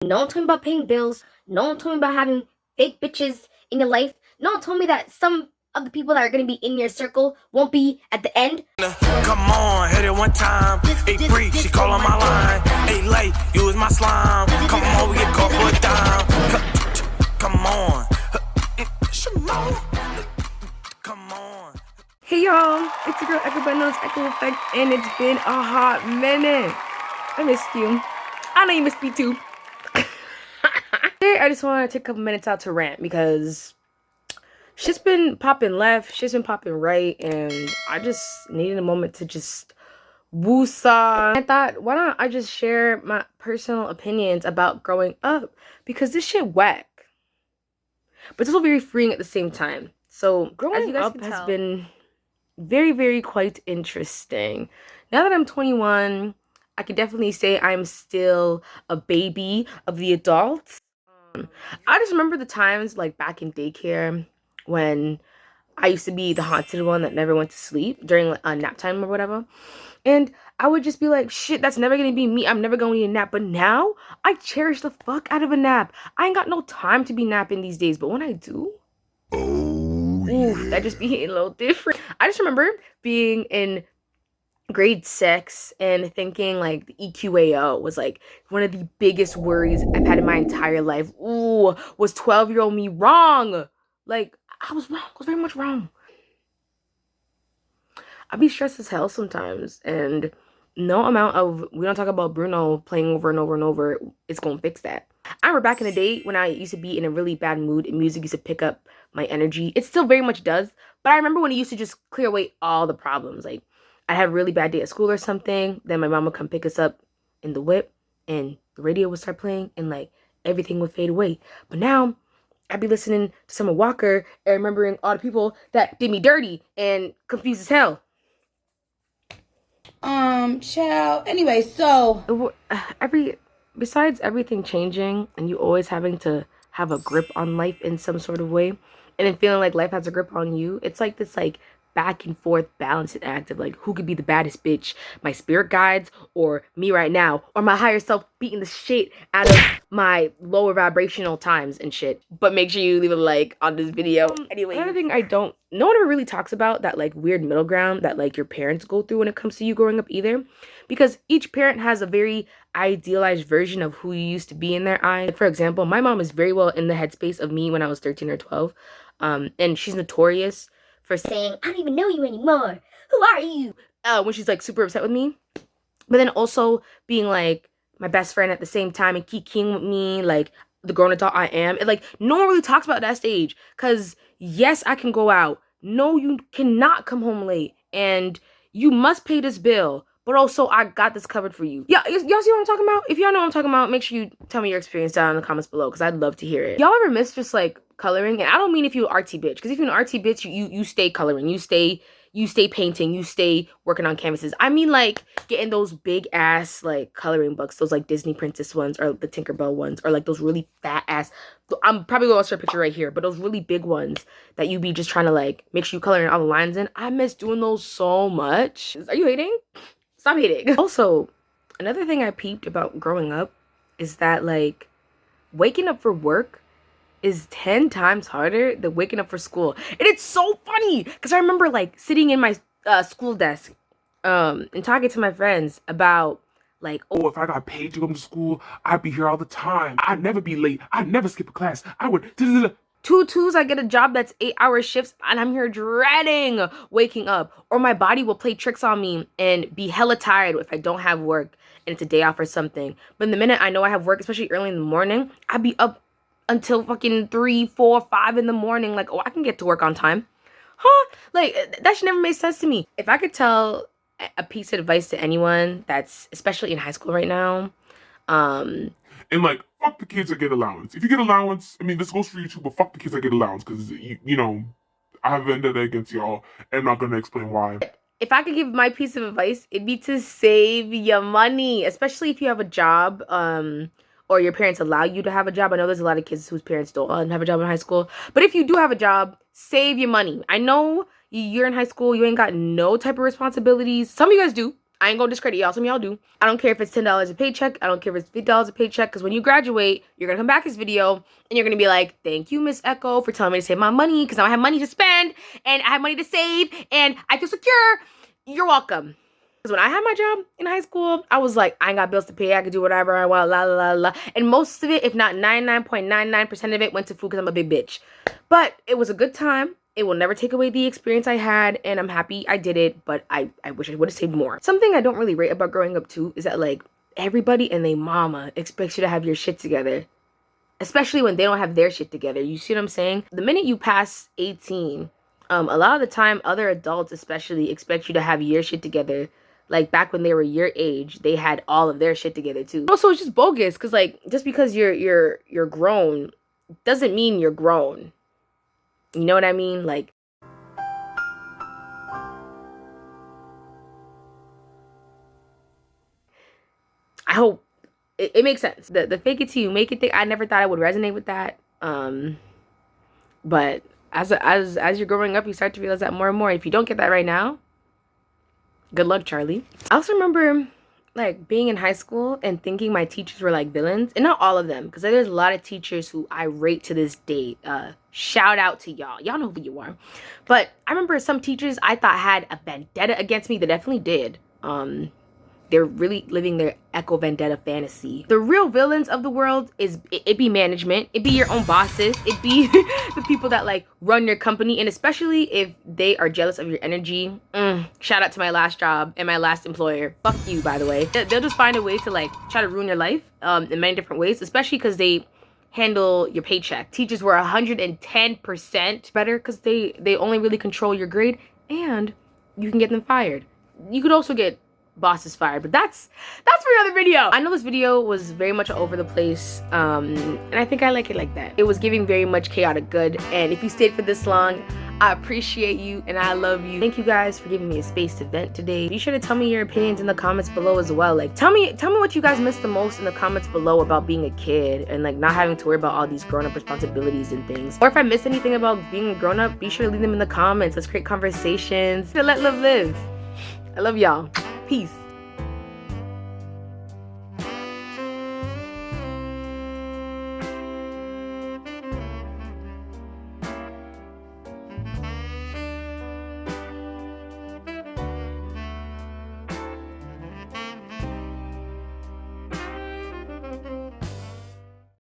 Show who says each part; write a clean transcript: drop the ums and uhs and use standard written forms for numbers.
Speaker 1: No one told me about paying bills. No one told me about having fake bitches in your life. No one told me that some of the people that are going to be in your circle won't be at the end.
Speaker 2: Come on, hit it one time. Hey, Bree, she call on my line. Hey, late, you was my slime. Come on, we get caught for a dime. Come on. Come on.
Speaker 3: Hey y'all, it's your girl everybody knows Echo Effect, and it's been a hot minute. I missed you. I know you missed me too. Today I just want to take a couple minutes out to rant because shit's been popping left, shit's been popping right, and I just needed a moment to just woosah. I thought, why don't I just share my personal opinions about growing up, because this shit whack, but it's also very freeing at the same time. So growing up has been very, very quite interesting. Now that I'm 21, I can definitely say I'm still a baby of the adults. I just remember the times like back in daycare when I used to be the haunted one that never went to sleep during nap time or whatever. And I would just be like, shit, that's never gonna be me. I'm never gonna need a nap. But now I cherish the fuck out of a nap. I ain't got no time to be napping these days. But when I do, oof, that just be hitting a little different. I just remember being in grade 6 and thinking like the EQAO was like one of the biggest worries I've had in my entire life. Ooh, was 12-year-old me wrong? Like, I was wrong. I was very much wrong. I'd be stressed as hell sometimes, and no amount of we don't talk about Bruno playing over and over and over is gonna fix that. I remember back in the day when I used to be in a really bad mood and music used to pick up my energy. It still very much does, but I remember when it used to just clear away all the problems. Like, I'd have a really bad day at school or something, then my mom would come pick us up in the whip, and the radio would start playing, and like everything would fade away. But now I'd be listening to Summer Walker and remembering all the people that did me dirty and confused as hell.
Speaker 4: Child. Anyway, so
Speaker 3: besides everything changing and you always having to have a grip on life in some sort of way, and then feeling like life has a grip on you, it's like this like back and forth balancing act of like who could be the baddest bitch, my spirit guides or me right now, or my higher self beating the shit out of my lower vibrational times and shit. But make sure you leave a like on this video. Anyway, another thing no one ever really talks about that like weird middle ground that like your parents go through when it comes to you growing up either, because each parent has a very idealized version of who you used to be in their eyes. Like, for example, my mom is very well in the headspace of me when I was 13 or 12, and she's notorious for saying, I don't even know you anymore. Who are you? When she's like super upset with me. But then also being like my best friend at the same time and kikiing with me, like the grown adult I am. And like no one really talks about that stage. Cause yes, I can go out. No, you cannot come home late. And you must pay this bill. But also, I got this covered for you. Yeah, y'all see what I'm talking about? If y'all know what I'm talking about, make sure you tell me your experience down in the comments below, because I'd love to hear it. Y'all ever miss just like coloring? And I don't mean if you're an artsy bitch, because if you're an artsy bitch, you stay coloring, you stay painting, you stay working on canvases. I mean like getting those big ass like coloring books, those like Disney princess ones or the Tinkerbell ones, or like those really fat ass, I'm probably gonna show a picture right here, but those really big ones that you be just trying to like make sure you coloring all the lines in. I miss doing those so much. Are you hating? Stop hating. Also, another thing I peeped about growing up is that like waking up for work is 10 times harder than waking up for school. And it's so funny because I remember like sitting in my school desk and talking to my friends about like,
Speaker 5: oh, if I got paid to come to school, I'd be here all the time. I'd never be late. I'd never skip a class. I would
Speaker 3: 2-2s, I get a job that's 8-hour shifts and I'm here dreading waking up. Or my body will play tricks on me and be hella tired if I don't have work and it's a day off or something. But the minute I know I have work, especially early in the morning, I'd be up until fucking 3, 4, 5 in the morning. Like, oh, I can get to work on time. Huh? Like, that should never make sense to me. If I could tell a piece of advice to anyone that's especially in high school right now,
Speaker 5: and like, fuck the kids that get allowance. If you get allowance, I mean, this goes for you too, but fuck the kids that get allowance, because, you know, I have vendetta against y'all, and I'm not going to explain why.
Speaker 3: If I could give my piece of advice, it'd be to save your money, especially if you have a job, or your parents allow you to have a job. I know there's a lot of kids whose parents don't have a job in high school, but if you do have a job, save your money. I know you're in high school, you ain't got no type of responsibilities. Some of you guys do. I ain't gonna discredit y'all. Some of y'all do. I don't care if it's $10 a paycheck. I don't care if it's $50 a paycheck. Because when you graduate, you're gonna come back this video and you're gonna be like, thank you, Miss Echo, for telling me to save my money. Because now I have money to spend and I have money to save and I feel secure. You're welcome. Because when I had my job in high school, I was like, I ain't got bills to pay. I can do whatever I want, la, la, la, la. And most of it, if not 99.99% of it, went to food because I'm a big bitch. But it was a good time. It will never take away the experience I had, and I'm happy I did it, but I wish I would have saved more. Something I don't really rate about growing up, too, is that, like, everybody and their mama expects you to have your shit together. Especially when they don't have their shit together. You see what I'm saying? The minute you pass 18, a lot of the time, other adults especially expect you to have your shit together. Like, back when they were your age, they had all of their shit together, too. Also, it's just bogus, because, like, just because you're grown doesn't mean you're grown. You know what I mean? Like, I hope it makes sense. The fake it till you make it thing, I never thought I would resonate with that. But as you're growing up, you start to realize that more and more. If you don't get that right now, good luck, Charlie. I also remember, like, being in high school and thinking my teachers were like villains, and not all of them, because there's a lot of teachers who I rate to this day. Shout out to y'all. Y'all know who you are. But I remember some teachers I thought had a vendetta against me. They definitely did. They're really living their Echo Vendetta fantasy. The real villains of the world is, it be management, it be your own bosses, it be the people that like run your company, and especially if they are jealous of your energy. Shout out to my last job and my last employer. Fuck you, by the way. They'll just find a way to like try to ruin your life in many different ways, especially because they handle your paycheck. Teachers were 110% better because they only really control your grade, and you can get them fired. You could also get bosses fired, but that's for another video. I know this video was very much over the place, and I think I like it like that. It was giving very much chaotic good, and if you stayed for this long, I appreciate you and I love you. Thank you guys for giving me a space to vent today. Be sure to tell me your opinions in the comments below as well. Like, tell me what you guys miss the most in the comments below about being a kid and like not having to worry about all these grown-up responsibilities and things. Or if I missed anything about being a grown-up, be sure to leave them in the comments. Let's create conversations. Let love live. I love y'all. Peace.